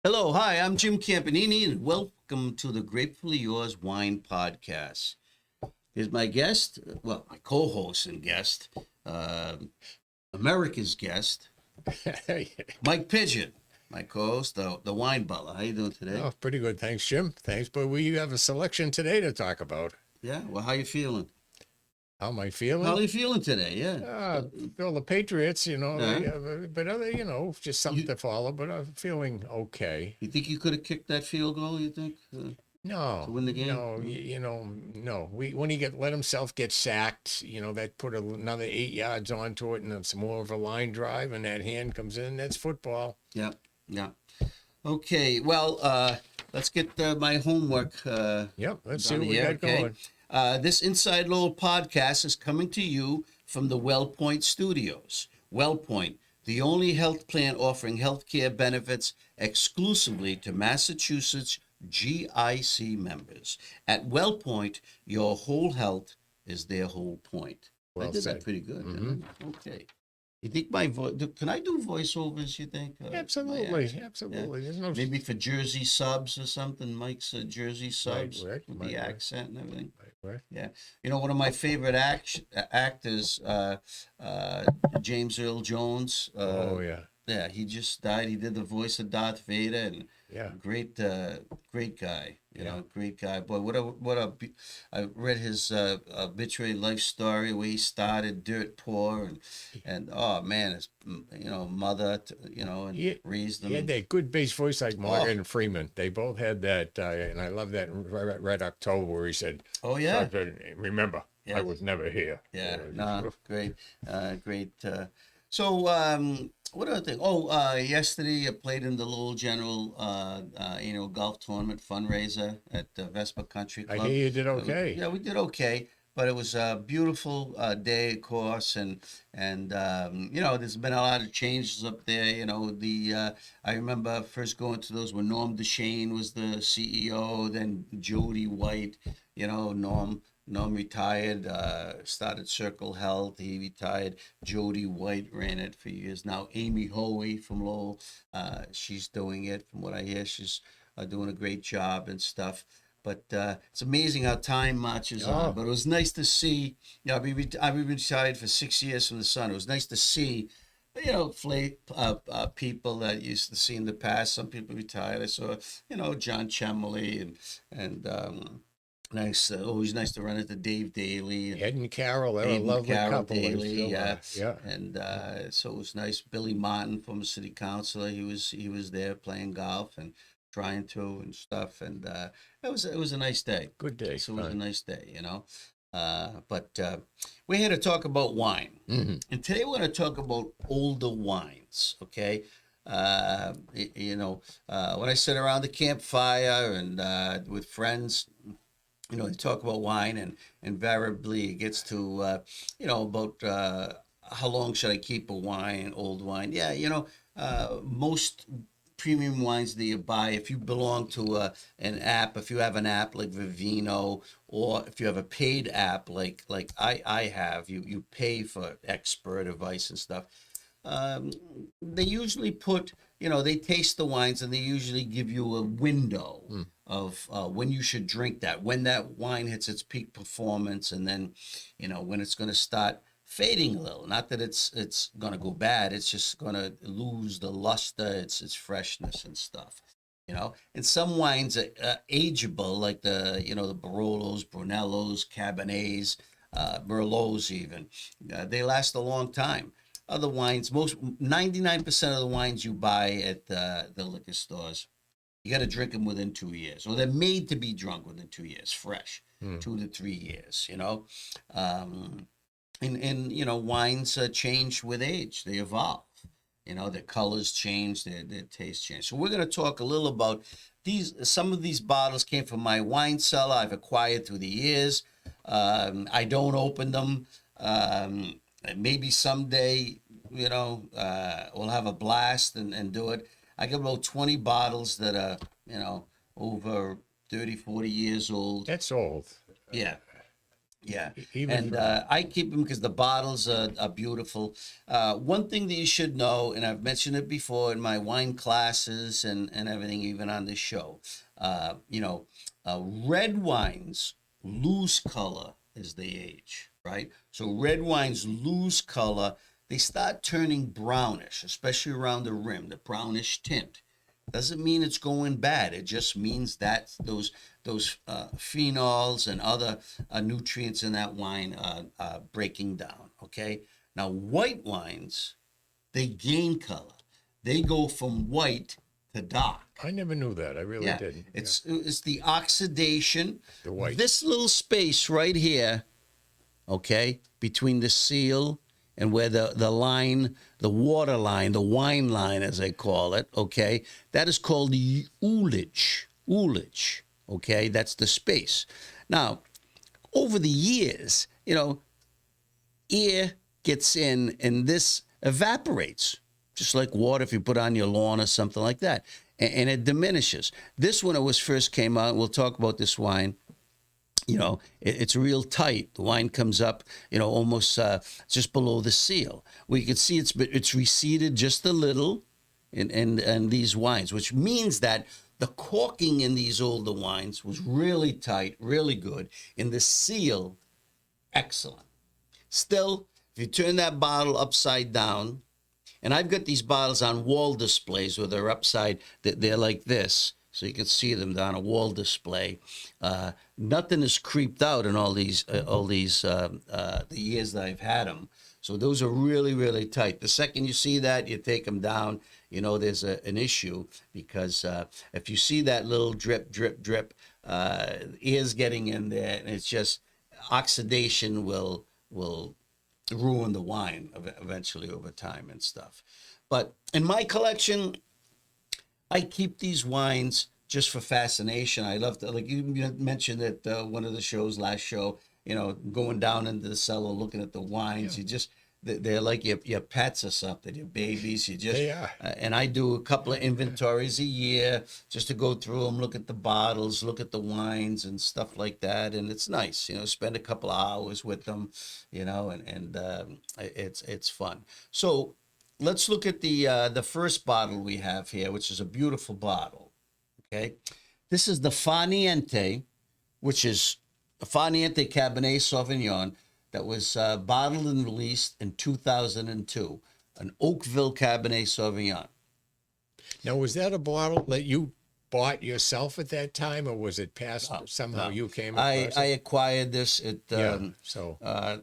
Hello, hi, I'm Jim Campanini, and welcome to the Grapefully Yours Wine Podcast. Here's my guest, well, my co host and guest, uh, America's guest, Mike Pigeon, my co host, the Wine Butler. How you doing today? Oh, pretty good. Thanks, Jim. Thanks. But we have a selection today to talk about. Yeah, well, how you feeling? How am I How are feeling? you feeling today? Yeah. Well, the Patriots, they Uh, have, but other, just something you, to follow. But I'm feeling okay. you think you could have kicked that field goal, you think, to No, win the game? no, no. We when he let himself get sacked, that put another 8 yards onto it, and it's more of a line drive, and that hand comes in. That's football. Yeah, yeah. Okay, well, let's get my homework Yep. Let's see done what we here, got okay? going. This Inside Lowell podcast is coming to you from the WellPoint Studios. WellPoint, the only health plan offering healthcare benefits exclusively to Massachusetts GIC members. At WellPoint, your whole health is their whole point. I Well did that said. pretty good, Mm-hmm. didn't I? Okay. You think my voice? Can I do voiceovers? You think? My Absolutely, accent? Yeah. absolutely. There's no Maybe for Jersey subs or something. Mike's Jersey might subs work, with the might work, accent and everything. might work. Yeah. You know, one of my favorite actors, uh, James Earl Jones. Oh yeah. Yeah, he just died. He did the voice of Darth Vader, and Yeah. great guy. You Yeah. know, great guy. Boy, I read his obituary life story where he started dirt poor, and oh man, his mother, and He, raised he had him. that good bass voice like Oh, Morgan Freeman. They both had that, and I love that in Red October where he said, oh "So I yeah, said, remember, I yeah, was never here." yeah. Nah, Just, great, great. So, what other thing? Oh, yesterday I played in the Lowell General golf tournament fundraiser at Vespa Country I Club. hear you did okay. Yeah, we did okay, but it was a beautiful day, of course, and there's been a lot of changes up there. I remember first going to those when Norm DeShane was the CEO, then Jody White. Norm retired, started Circle Health. He retired. Jody White ran it for years. Now Amy Hoey from Lowell, she's doing it. From what I hear, she's doing a great job and stuff. But it's amazing how time marches on. Oh, But it was nice to see. I've been retired for 6 years from the Sun. It was nice to see. People that used to see in the past. Some people retired. I saw, John Chemley and nice. Always nice to run into Dave Daly and Ed and Carol, they're a Dave and lovely Carol couple. They Daly. still Yeah, are. Yeah. and so it was nice. Billy Martin, former city councilor, he was there playing golf and trying to and stuff, and it was a nice day. Good day. So it was a Fun. nice day, But we're here to talk about wine, Hmm. and today we're going to talk about older wines. Okay. When I sit around the campfire and with friends, they talk about wine, and invariably it gets to, about how long should I keep a wine, old wine? Yeah, most premium wines that you buy, if you belong to an app, if you have an app like Vivino, or if you have a paid app like I have, you pay for expert advice and stuff. um, they usually they taste the wines and they usually give you a window Mm. of when you should drink that, when that wine hits its peak performance, and then, when it's going to start fading a little. Not that it's going to go bad, it's just going to lose the luster, its freshness and stuff. And some wines are ageable, like the Barolos, Brunellos, Cabernets, Merlots even. They last a long time. Other wines, 99% of the wines you buy at the liquor stores, you got to drink them within 2 years, or they're made to be drunk within 2 years, fresh, Mm. 2 to 3 years. Um, and wines change with age; they evolve. Their colors change, their taste change. So we're going to talk a little about these. Some of these bottles came from my wine cellar I've acquired through the years. I don't open them. Maybe someday, we'll have a blast and do it. I got about 20 bottles that are, over 30, 40 years old. That's old. Yeah. Yeah, Even and for I keep them because the bottles are beautiful. One thing that you should know, and I've mentioned it before in my wine classes and everything, even on this show, you know, red wines lose color as they age, right? So red wines lose color. They start turning brownish, especially around the rim, the brownish tint. Doesn't mean it's going bad. It just means that those phenols and other nutrients in that wine are breaking down. Okay. Now white wines, they gain color. They go from white to dark. I never knew that. I really Yeah, didn't. Yeah. it's the oxidation. The white. This little space right here, okay, between the seal and where the line, the water line, the wine line, as they call it, okay, that is called the ullage. Ullage, okay, that's the space. Now, over the years, air gets in and this evaporates, just like water if you put on your lawn or something like that, and it diminishes. This, when it was first came out, we'll talk about this wine, it's real tight. The wine comes up, almost just below the seal. We can see it's receded just a little in these wines, which means that the corking in these older wines was really tight, really good. In the seal, excellent. Still, if you turn that bottle upside down, and I've got these bottles on wall displays where they're upside, they're like this, so you can see them on a wall display. Nothing has creeped out in all these the years that I've had them. So those are really, really tight. The second you see that, you take them down. There's an issue because if you see that little drip, drip, drip, air's getting in there, and it's just oxidation will ruin the wine eventually over time and stuff. But in my collection, I keep these wines just for fascination. I love to, like you mentioned at one of the shows, last show, going down into the cellar, looking at the wines. Yeah. You just, they're like your pets or something, your babies. You just, They are. and I do a couple of inventories a year just to go through them, look at the bottles, look at the wines and stuff like that. And it's nice, spend a couple of hours with them, and it's fun. So let's look at the first bottle we have here, which is a beautiful bottle. Okay, this is the Faniente, which is a Faniente Cabernet Sauvignon that was bottled and released in 2002, an Oakville Cabernet Sauvignon. Now, was that a bottle that you bought yourself at that time, or was it passed somehow? No. You came I across I it? acquired this. So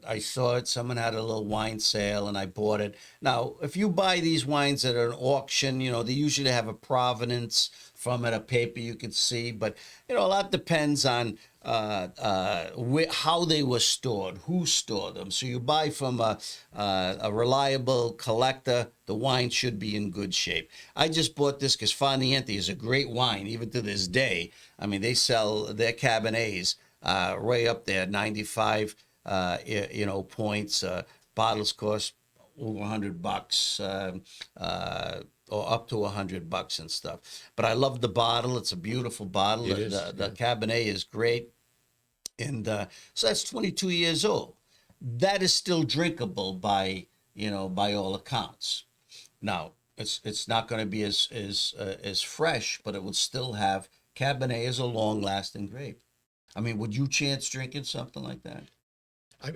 I saw it. Someone had a little wine sale, and I bought it. Now, if you buy these wines at an auction, they usually have a provenance from it, a paper you can see. But a lot depends on how they were stored, who stored them. So you buy from a reliable collector, the wine should be in good shape. I just bought this because Faniente is a great wine, even to this day. I mean, they sell their Cabernets way up there, 95, points. Bottles cost over $100, or up to $100 and stuff. But I love the bottle. It's a beautiful bottle. It is, The Cabernet is great. And so that's 22 years old. That is still drinkable by all accounts. Now, it's not going to be as fresh, but it will still have. Cabernet is a long-lasting grape. I mean, would you chance drinking something like that?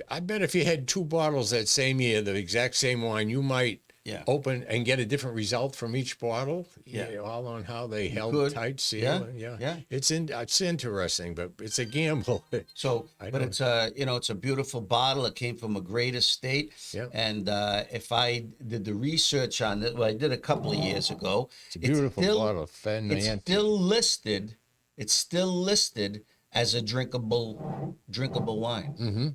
I bet if you had two bottles that same year, the exact same wine, you might Yeah. open and get a different result from each bottle. Yeah. All on how they held could. tight seal. Yeah, Yeah. yeah. It's interesting, but it's a gamble. So, I but know. it's a beautiful bottle. It came from a great estate. Yeah. And if I did the research on it, well, I did a couple of years ago. It's a beautiful bottle. It's Fenocchio. still listed. It's still listed as a drinkable wine. Mm-hmm.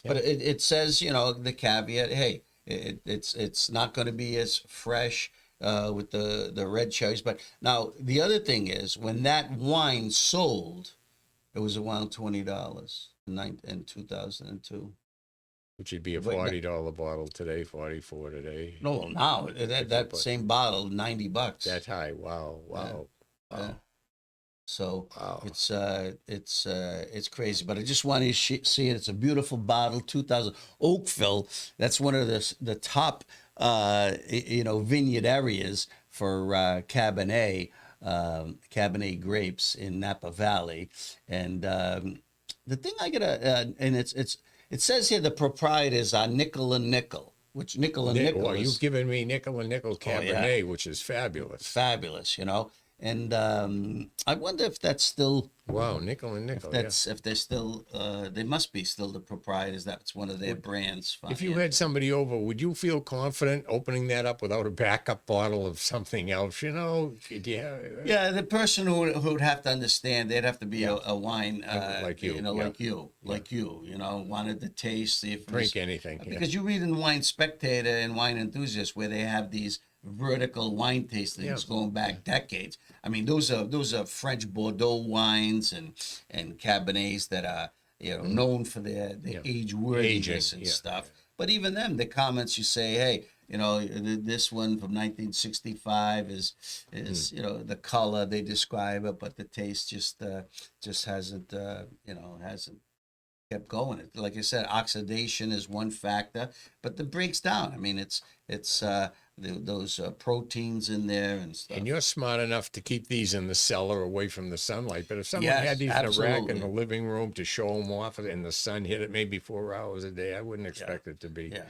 But it says, the caveat, hey, it's not going to be as fresh with the red cherries. But now the other thing is, when that wine sold, it was around $20 in 2002. Which would be a But $40 bottle today, 44 today. no, now that same bottle, $90. That high. Wow. Yeah. So Wow. it's crazy. But I just want you to see it. It's a beautiful bottle, 2000 Oakville. That's one of the top vineyard areas for Cabernet grapes in Napa Valley. And the thing I gotta and it says here the proprietors are nickel and nickel, which nickel and nickel Well, is you've given me nickel and nickel Cabernet, which is fabulous. fabulous, And I wonder if that's still Wow, nickel and nickel. if they're still they must be still the proprietors. That's one of their brands. If you had somebody over, would you feel confident opening that up without a backup bottle of something else? Yeah, the person who would have to understand, they'd have to be a wine like you, like you, wanted to taste, see if drink anything. Because you read in Wine Spectator and Wine Enthusiast where they have these vertical wine tastings going back decades. I mean, those are French Bordeaux wines and Cabernets that are known for their age worthiness and stuff. But even them, the comments you say, hey, this one from 1965 is the color they describe it, but the taste just hasn't hasn't kept going. Like I said, oxidation is one factor, but it breaks down. I mean, it's those proteins in there and stuff. And you're smart enough to keep these in the cellar away from the sunlight. But if someone had these in a rack in the living room to show them off and the sun hit it maybe 4 hours a day, I wouldn't expect it to be. Yeah.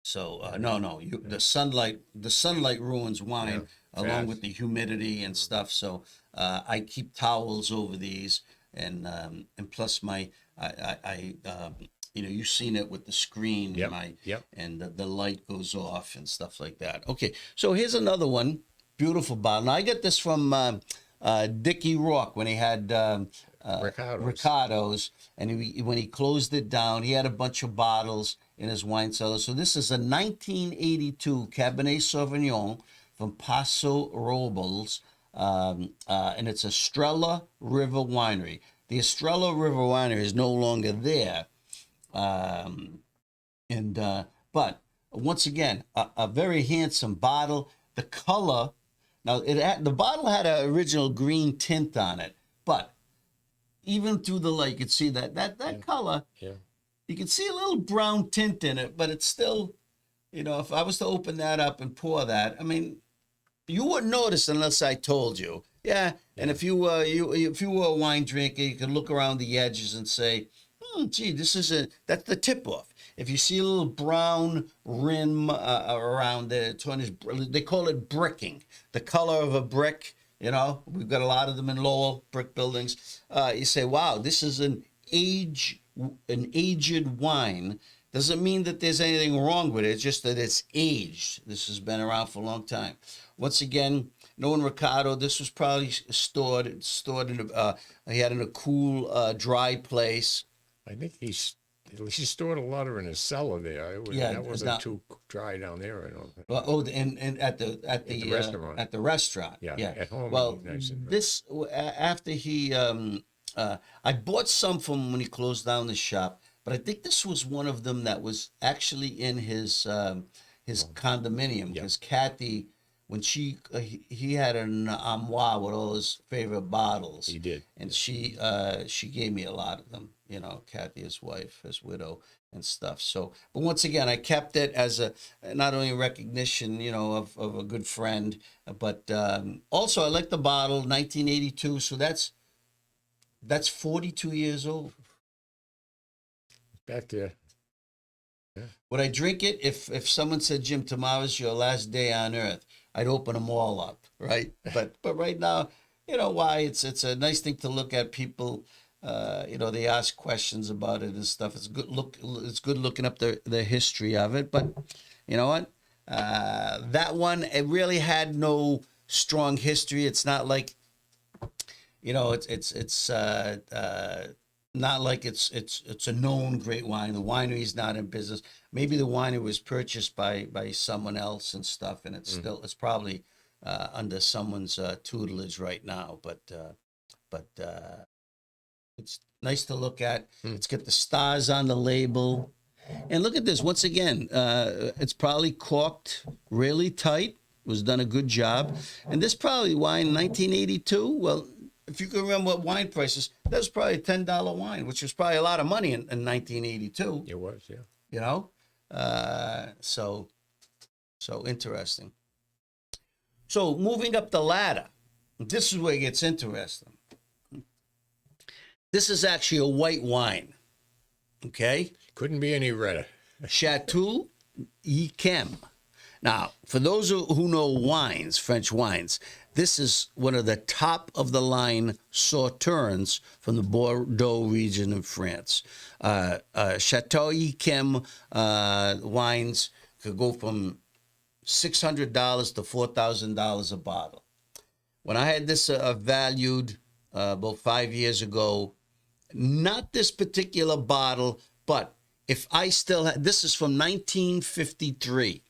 So no, the sunlight ruins wine along with the humidity and stuff. So I keep towels over these, and plus you've seen it with the screen, and the light goes off and stuff like that. Okay, so here's another one, beautiful bottle. Now I got this from Dickie Rourke when he had Ricardo's, and when he closed it down, he had a bunch of bottles in his wine cellar. So this is a 1982 Cabernet Sauvignon from Paso Robles, and it's Estrella River Winery. The Estrella River Winery is no longer there. But once again, a very handsome bottle. The color, now the bottle had an original green tint on it, but even through the light, you could see that color. Yeah. You can see a little brown tint in it, but it's still, if I was to open that up and pour that, I mean, you wouldn't notice unless I told you. Yeah. And if you were a wine drinker, you could look around the edges and say, gee, that's the tip off. If you see a little brown rim around it, they call it bricking, the color of a brick. We've got a lot of them in Lowell, brick buildings. You say, wow, this is an aged wine. Doesn't mean that there's anything wrong with it. It's just that it's aged. This has been around for a long time. Once again, knowing Ricardo, this was probably stored in he had in a cool, dry place. I think he stored a lot of it in his cellar there. That wasn't too dry down there, I don't think. Well, and at the restaurant. At the restaurant. Yeah. At home. Well, this after he, I bought some from when he closed down the shop, but I think this was one of them that was actually in his condominium because Kathy, when he had an armoire with all his favorite bottles. He did. And she gave me a lot of them, Kathy, his wife, his widow and stuff. So, but once again, I kept it as not only a recognition, of a good friend, but also I like the bottle, 1982. So that's 42 years old. Back there. Yeah. Would I drink it if someone said, Jim, tomorrow's your last day on earth? I'd open them all up, right? But right now, why? It's a nice thing to look at. People, they ask questions about it and stuff. It's good looking up the history of it. But you know what? That one, it really had no strong history. It's not like, it's not like it's a known great wine. The winery's not in business. Maybe the winery was purchased by someone else and stuff, and it's probably under someone's tutelage right now. But it's nice to look at. It's got the stars on the label, and look at this. Once again, it's probably corked really tight. Was done a good job, and this probably wine 1982. Well, if you can remember what wine prices, that was probably a $10 wine, which was probably a lot of money in 1982. It was, yeah. You know, so interesting. So moving up the ladder, this is where it gets interesting. This is actually a white wine. Okay, Couldn't be any redder. Chateau Yquem. Now, for those who know wines, French wines, this is one of the top of the line Sauternes from the Bordeaux region of France. Chateau Yquem wines could go from $600 to $4,000 a bottle. When I had this valued about 5 years ago, not this particular bottle, but if I still had, this is from 1953.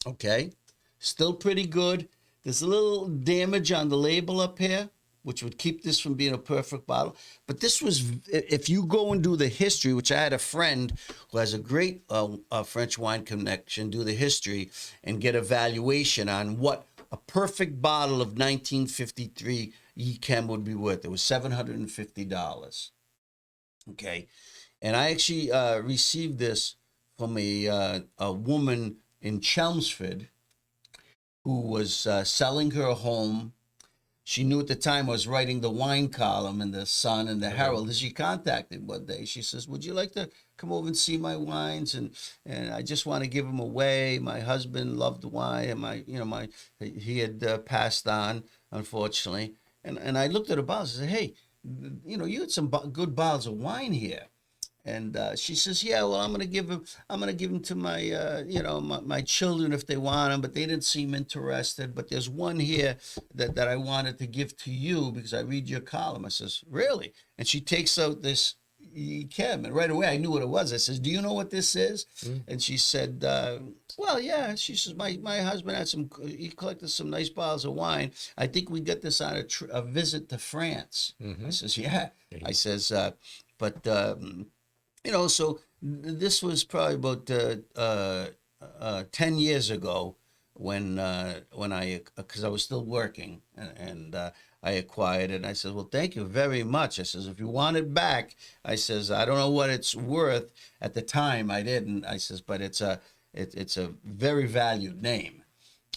Okay, still pretty good. There's a little damage on the label up here, which would keep this from being a perfect bottle. But this was, if you go and do the history, which I had a friend who has a great French wine connection, do the history and get a valuation on what a perfect bottle of 1953 Yquem would be worth. It was $750. Okay, and I actually received this from a woman in Chelmsford who was selling her home. She knew at the time I was writing the wine column in the Sun and the Herald. And she contacted one day. She says, "Would you like to come over and see my wines? And I just want to give them away. My husband loved wine, and he had passed on, unfortunately." And I looked at the bottles and said, "Hey, you had some good bottles of wine here." And she says, "Yeah, well, I'm gonna give them to my, my children if they want them, but they didn't seem interested. But there's one here that I wanted to give to you because I read your column." I says, "Really?" And she takes out this Yquem, and right away I knew what it was. I says, "Do you know what this is?" And she said, "Well, yeah." She says, "My husband had he collected some nice bottles of wine. I think we got this on a visit to France." I says, "Yeah." I says, "But." So this was probably about 10 years ago when because I was still working and I acquired it. And I said, "Well, thank you very much." I says, "If you want it back," I says, "I don't know what it's worth at the time. I didn't." I says, "But it's a very valued name."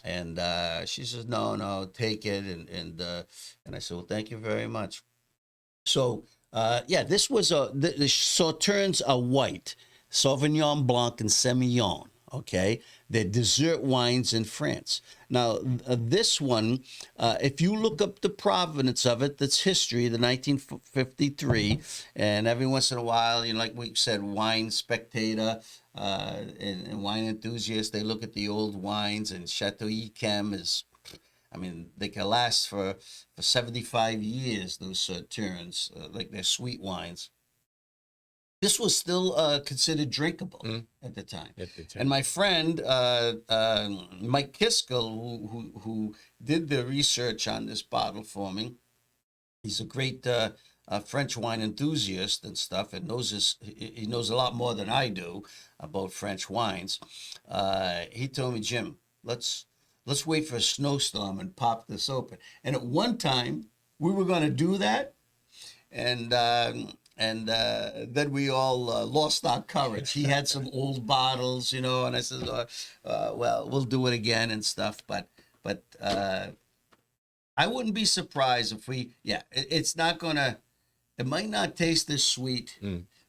And she says, "No, take it." And I said, "Well, thank you very much." So. This was the Sauternes are white, Sauvignon Blanc and Semillon. Okay, they're dessert wines in France. Now, this one, if you look up the provenance of it, that's history, the 1953, and every once in a while, like we said, Wine Spectator and Wine Enthusiast, they look at the old wines, and Chateau Yquem is. They can last for 75 years, those Sauternes, like they're sweet wines. This was still considered drinkable at the time. And my friend, Mike Kiskell, who did the research on this bottle for me, he's a great French wine enthusiast and stuff, and he knows a lot more than I do about French wines. He told me, "Jim, let's wait for a snowstorm and pop this open." And at one time, we were going to do that, and then we all lost our courage. He had some old bottles, and I said, "Well, we'll do it again and stuff." But I wouldn't be surprised if it's not gonna. It might not taste this sweet,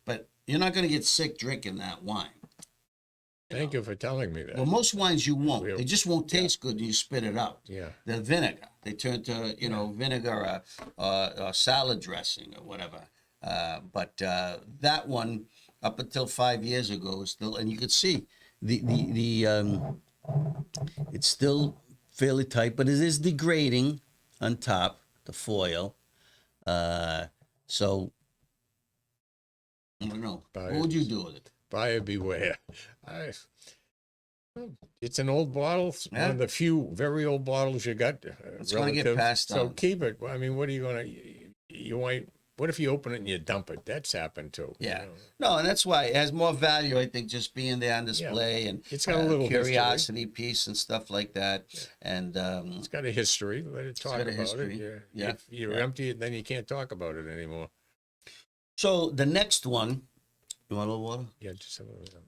but you're not going to get sick drinking that wine. Thank you for telling me that. Well, most wines you won't. They just won't taste good and you spit it out. Yeah. The vinegar. They turn to, vinegar or salad dressing or whatever. But that one, up until 5 years ago, is still, and you could see it's still fairly tight, but it is degrading on top, the foil. So, I don't know. What would you do with it? Buyer beware. It's an old bottle. It's one of the few very old bottles you got. It's going to get passed on. So keep it. What are you going to? You might What if you open it and you dump it? That's happened too. Yeah. You know? No, and that's why it has more value, I think, just being there on display and It's got a little curiosity piece and stuff like that. And It's got a history. Let it talk got a about history. it. Yeah. If you empty it, then you can't talk about it anymore. so the next one, you want a little water? Yeah, just have a little.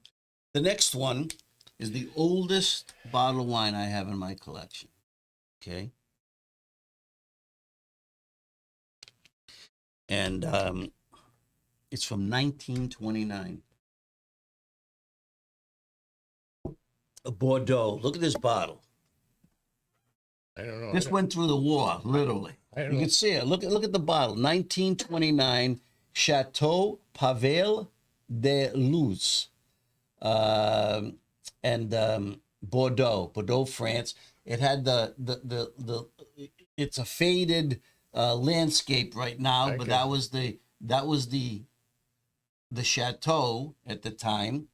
The next one is the oldest bottle of wine I have in my collection. Okay. And it's from 1929. A Bordeaux. Look at this bottle. I don't know. This went through the war, literally. I don't You know. can see it. Look at the bottle. 1929 Chateau Pavel de Luz. And Bordeaux, France. It had the it's a faded landscape right now, but Okay. that was the chateau at the time.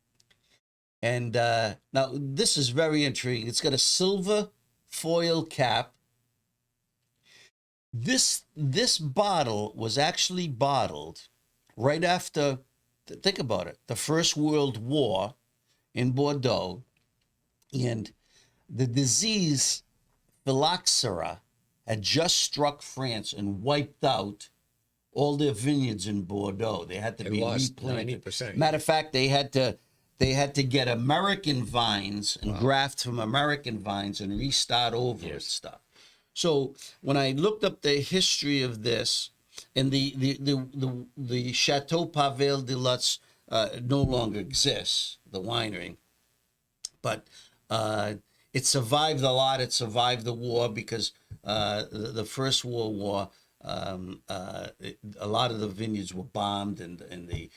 And now this is very intriguing. It's got a silver foil cap. This bottle was actually bottled right after, think about it, the First World War in Bordeaux, and the disease phylloxera had just struck France and wiped out all their vineyards in Bordeaux. They had to be lost replanted. 90%. Matter of fact, they had to get American vines and graft from American vines and restart over and stuff. So when I looked up the history of this, and the Chateau Pavel de Lutz no longer exists, the winery, but it survived a lot. It survived the war because the First World War, a lot of the vineyards were bombed, and the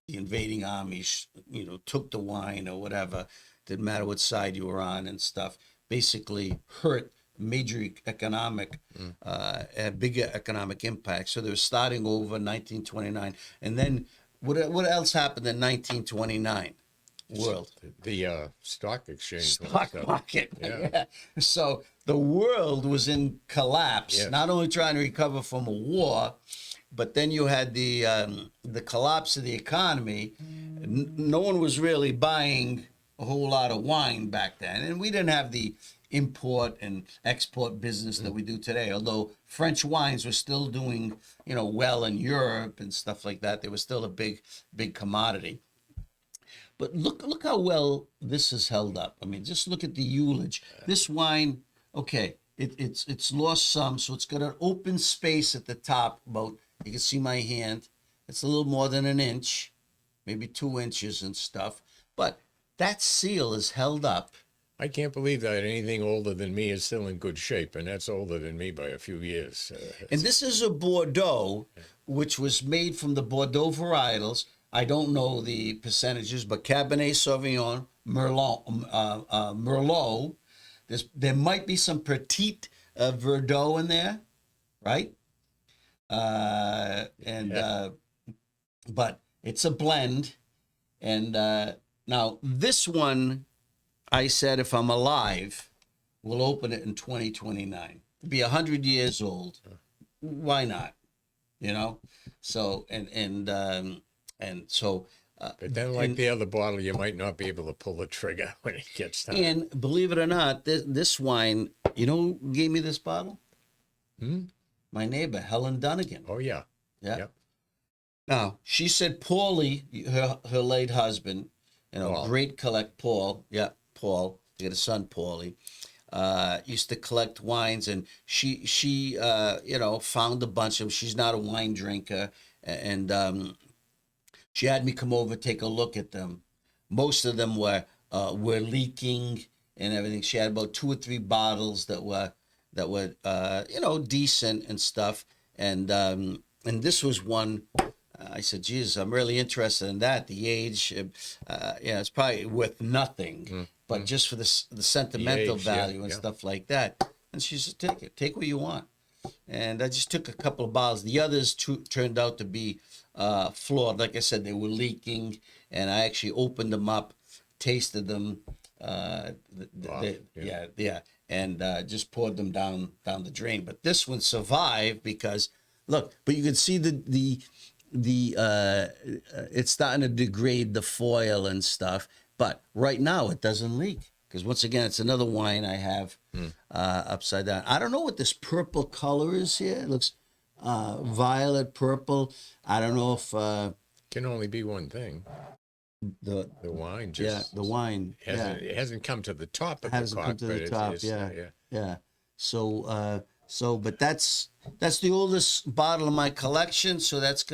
invading armies, took the wine or whatever. Didn't matter what side you were on and stuff. Basically hurt major economic, bigger economic impact. So they were starting over 1929, and then what else happened in 1929? World. The stock exchange. Stock market. Yeah. Yeah. So the world was in collapse, Yes. not only trying to recover from a war, but then you had the collapse of the economy. No one was really buying a whole lot of wine back then, and we didn't have the import and export business that we do today. Although French wines were still doing, well in Europe and stuff like that, they were still a big commodity. But look how well this has held up. I mean, just look at the ullage. This wine, okay, it's lost some, so it's got an open space at the top. About, you can see my hand. It's a little more than an inch, maybe 2 inches and stuff. But that seal is held up. I can't believe that anything older than me is still in good shape, and that's older than me by a few years. And this is a Bordeaux, which was made from the Bordeaux varietals. I don't know the percentages, but Cabernet Sauvignon, Merlot. There might be some Petit Verdot in there, right? But it's a blend. And now this one, I said, if I'm alive, we'll open it in 2029. It'll be 100 years old. Why not? So and so. But then, like the other bottle, you might not be able to pull the trigger when it gets time. And believe it or not, this wine, who gave me this bottle? My neighbor, Helen Dunnigan. Oh, yeah. Yeah. Yep. Now, she said Paulie, her late husband, Paul. great Paul. Yeah, Paul. They got a son, Paulie. Used to collect wines, and she found a bunch of them. She's not a wine drinker, and she had me come over, take a look at them. Most of them were leaking and everything. She had about 2 or 3 bottles that were decent and stuff. And this was one. I said, "Jesus, I'm really interested in that. The age, it's probably worth nothing, but just for the sentimental age, value yeah, and yeah. stuff like that." And she said, take what you want. And I just took a couple of bottles. The others turned out to be flawed. Like I said, they were leaking, and I actually opened them up, tasted them, yeah, and just poured them down the drain. But this one survived because look, but you can see it's starting to degrade the foil and stuff. But right now it doesn't leak because once again it's another wine I have upside down. I don't know what this purple color is here. It looks violet purple. I don't know if Can only be one thing. the wine just the wine it hasn't come to the top of hasn't the come cork, to but the top. yeah. Yeah. So but that's the oldest bottle of my collection. So that's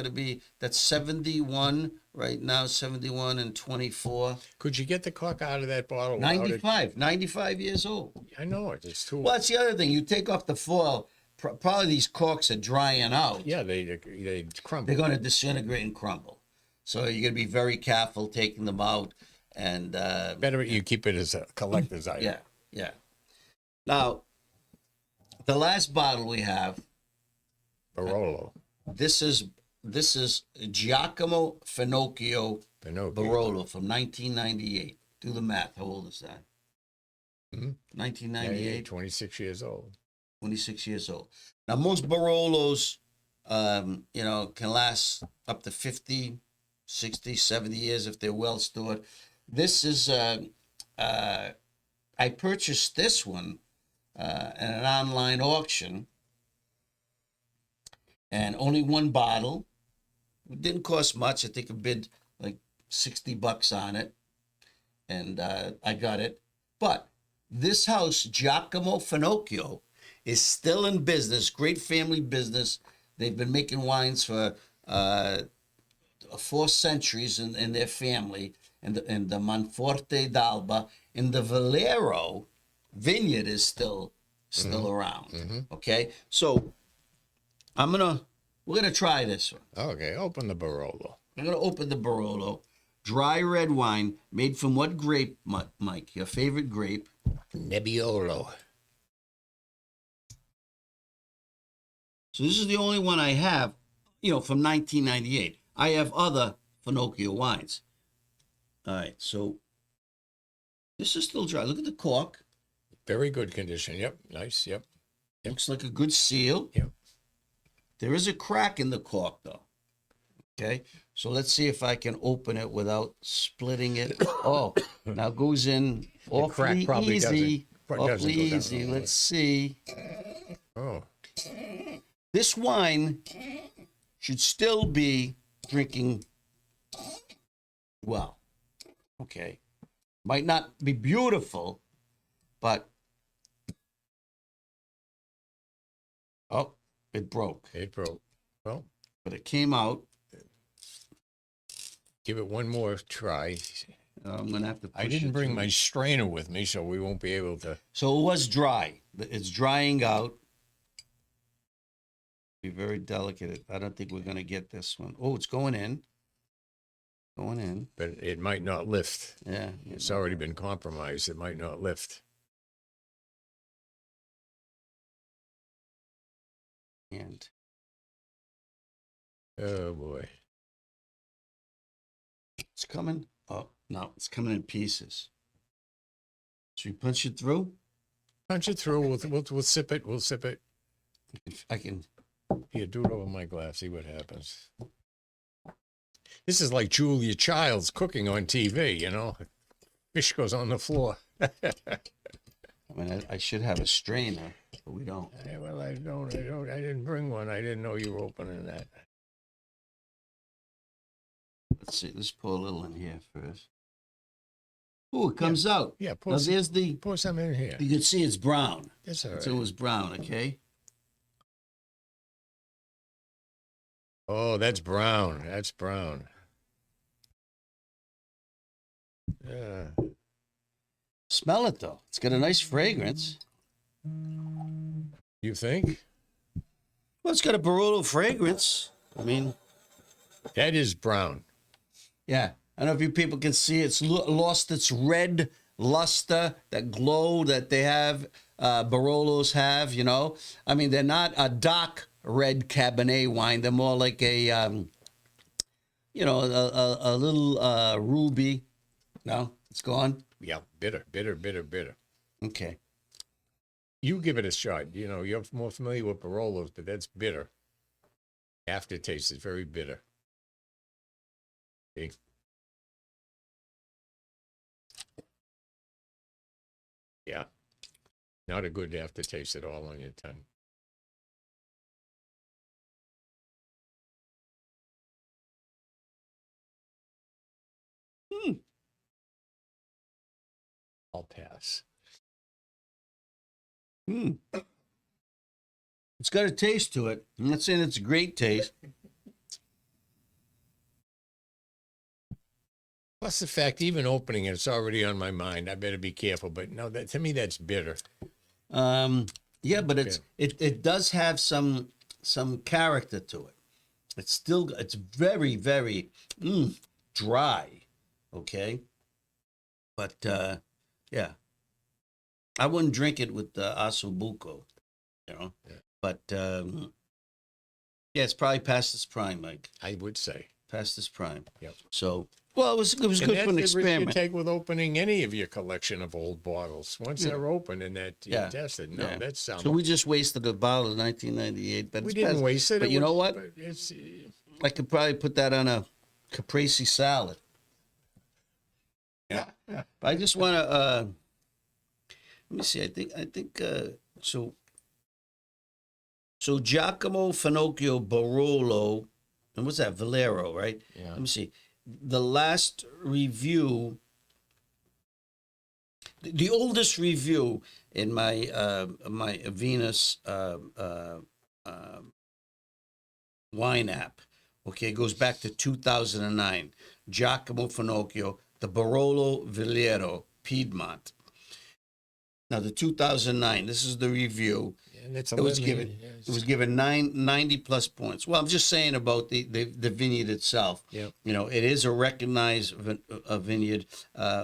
71 right now, 71 and 24. Could you get the cork out of that bottle? 95 years old. I know it. It's too. Well, that's the other thing. You take off the foil, probably these corks are drying out. Yeah, they crumble. They're going to disintegrate and crumble. So you're going to be very careful taking them out. And better you keep it as a collector's item. Yeah. Now, the last bottle we have, Barolo. this is Giacomo Fenocchio Barolo from 1998. Do the math. How old is that? 1998. 26 years old. 26 years old. Now, most Barolos, can last up to 50, 60, 70 years if they're well stored. This is, I purchased this one at an online auction, and only one bottle. It didn't cost much. I think I bid like $60 on it, and I got it. But this house, Giacomo Fenocchio, is still in business. Great family business. They've been making wines for 4 centuries in their family. And the Monforte d'Alba and the Valero vineyard is still around. Okay, so we're gonna try this one. Okay, open the Barolo. I'm gonna open the Barolo, dry red wine made from what grape, Mike? Your favorite grape? Nebbiolo. So this is the only one I have, from 1998. I have other Fenocchio wines. All right, so this is still dry. Look at the cork. Very good condition. Yep, nice. Yep. Looks like a good seal. Yep. There is a crack in the cork, though. Okay, so let's see if I can open it without splitting it. Oh, now it goes in awfully easy. Awfully easy. Let's see. Oh. This wine should still be drinking well. Okay. Might not be beautiful, but it broke. It broke. Well, but it came out. Give it one more try. I'm gonna have to. I didn't bring my strainer with me, so we won't be able to. So it was dry. It's drying out. Be very delicate. I don't think we're gonna get this one. Oh, it's going in. Going in. But it might not lift. Yeah. It's already been compromised. It might not lift. And oh boy. It's coming. Oh no, it's coming in pieces. Should we punch it through? Punch it through. We'll sip it. We'll sip it. I can. Here, do it over my glass. See what happens. This is like Julia Child's cooking on TV, Fish goes on the floor. I mean, I should have a strainer, but we don't. Well, I didn't bring one. I didn't know you were opening that. Let's see. Let's pour a little in here first. Oh, it comes out. Yeah, pour some in here. You can see it's brown. That's all right. So it was brown, okay? Oh, that's brown. That's brown. Yeah. Smell it, though. It's got a nice fragrance. You think? Well, it's got a Barolo fragrance. I mean... That is brown. Yeah. I don't know if you people can see it's lost its red luster, that glow that they have, Barolos have, I mean, they're not a dark red Cabernet wine. They're more like a little ruby. No, it's gone. yeah, bitter, bitter, bitter, bitter. Okay. You give it a shot. You know, you're more familiar with Barolos, but that's bitter. Aftertaste is very bitter. Okay. Yeah. Not a good aftertaste at all on your tongue. I'll pass. Mm. It's got a taste to it. I'm not saying it's a great taste. Plus the fact, even opening it, it's already on my mind. I better be careful. But no, that to me, that's bitter. Yeah, but it does have some character to it. It's very, very dry. Okay. But yeah. I wouldn't drink it with Asobuco, you know. Yeah. But yeah, it's probably past its prime, Mike. I would say. Past its prime. Yep. So, well, it was good for an That's the risk you experiment. take with opening any of your collection of old bottles. Once they're open and that you test it, no, that's So we just wasted a bottle of 1998, but we it's didn't past- waste it. But you know what? It's, I could probably put that on a caprese salad. yeah. But I just want to let me see. I think so. So Giacomo Fenocchio Barolo, and what's that? Valero, right? Yeah. Let me see. The last review, the oldest review in my my Venus wine app, okay, goes back to 2009. Giacomo Fenocchio, the Barolo Valero, Piedmont. Now the 2009. This is the review. And it's It was 11 given. years. It was given 90 plus points. Well, I'm just saying about the vineyard itself. Yep. You know, it is a recognized vineyard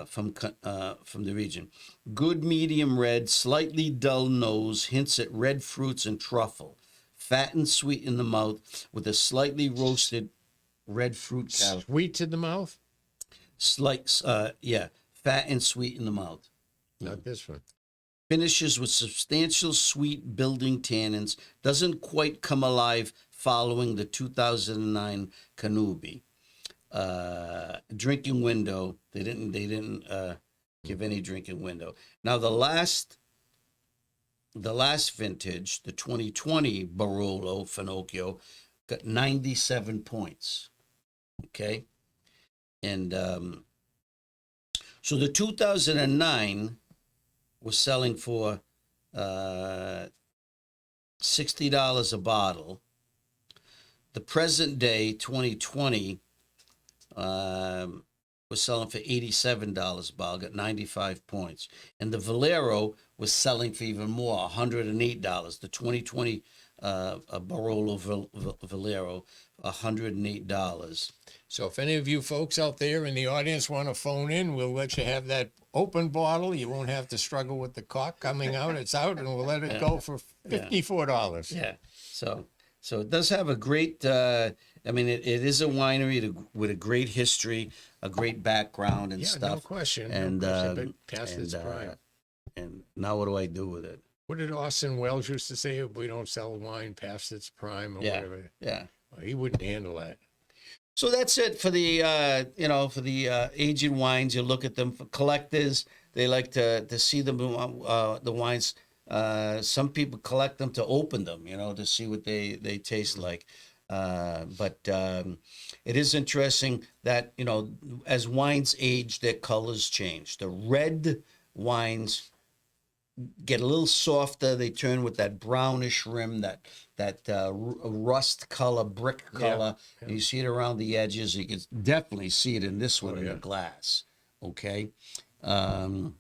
from the region. Good medium red, slightly dull nose, hints at red fruits and truffle. Fat and sweet in the mouth, with a slightly roasted red fruit character. Sweet to the mouth? Fat and sweet in the mouth. Not this one. Finishes with substantial sweet building tannins. Doesn't quite come alive following the 2009 Canubi. Drinking window. They didn't give any drinking window. Now the last vintage, the 2020 Barolo Fenocchio, got 97 points. Okay, and so the 2009 was selling for $60 a bottle. The present day 2020 was selling for $87 a bottle, got 95 points. And the Valero was selling for even more, $108. The 2020 Barolo Valero, $108. So if any of you folks out there in the audience want to phone in, we'll let you have that open bottle. You won't have to struggle with the cork coming out. It's out, and we'll let it go for $54. Yeah. So it does have a great. I mean, it is a winery with a great history, a great background and stuff. No question. And but past its prime. And now what do I do with it? What did Austin Wells used to say? We don't sell wine past its prime or whatever. Yeah. Well, he wouldn't handle that. So that's it for the aged wines. You look at them. For collectors, they like to see them the wines. Some people collect them to open them, to see what they taste like. But it is interesting that as wines age, their colors change. The red wines get a little softer. They turn with that brownish rim, that rust color, brick color. Yeah. And you see it around the edges. You can definitely see it in this one in yeah. the glass. Okay, and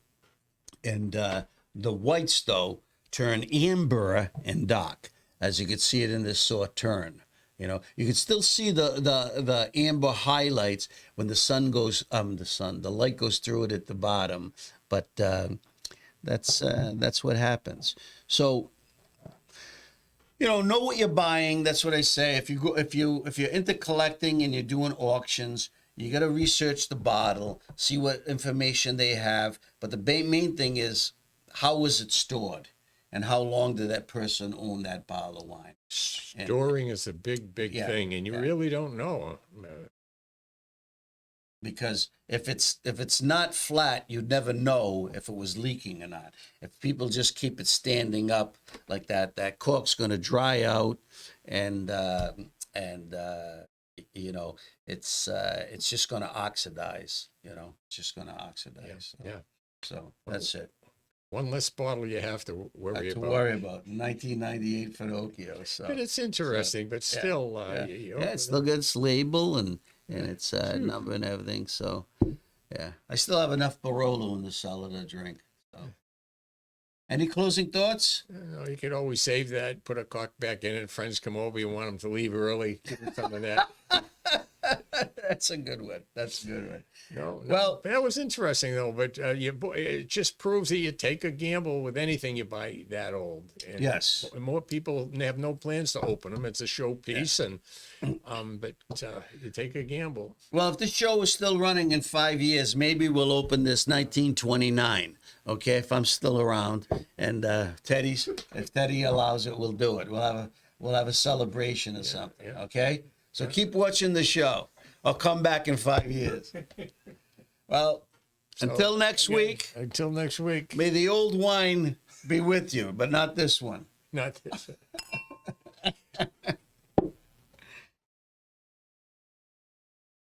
the whites though turn amber and dark, as you can see it in this Sauternes. You can still see the amber highlights when the light goes through it at the bottom, but that's what happens. So, know what you're buying. That's what I say. If you're into collecting and you're doing auctions, You got to research the bottle, see what information they have. But the main thing is, how was it stored? And how long did that person own that bottle of wine? Storing is a big thing, and you really don't know. Because if it's not flat, you'd never know if it was leaking or not. If people just keep it standing up like that, that cork's going to dry out, and you know, it's just going to oxidize. You know, it's just going to oxidize. Yeah. So that's it. One less bottle you have to worry about. 1998 Fenocchio. So, but it's interesting, but still, it still gets label and it's number and everything. So, yeah, I still have enough Barolo in the cellar to drink. So, any closing thoughts? You could always save that, put a cork back in it. Friends come over, you want them to leave early, give them some of that. That's a good one. That's a good one. No, Well, that was interesting though. But it just proves that you take a gamble with anything you buy that old. And yes. More people have no plans to open them. It's a showpiece, and but you take a gamble. Well, if the show is still running in 5 years, maybe we'll open this 1929. Okay, if I'm still around, and if Teddy allows it, we'll do it. We'll have a celebration or something. Yeah. Okay. So keep watching the show. I'll come back in 5 years. Well, until next week. Until next week. May the old wine be with you, but not this one. Not this.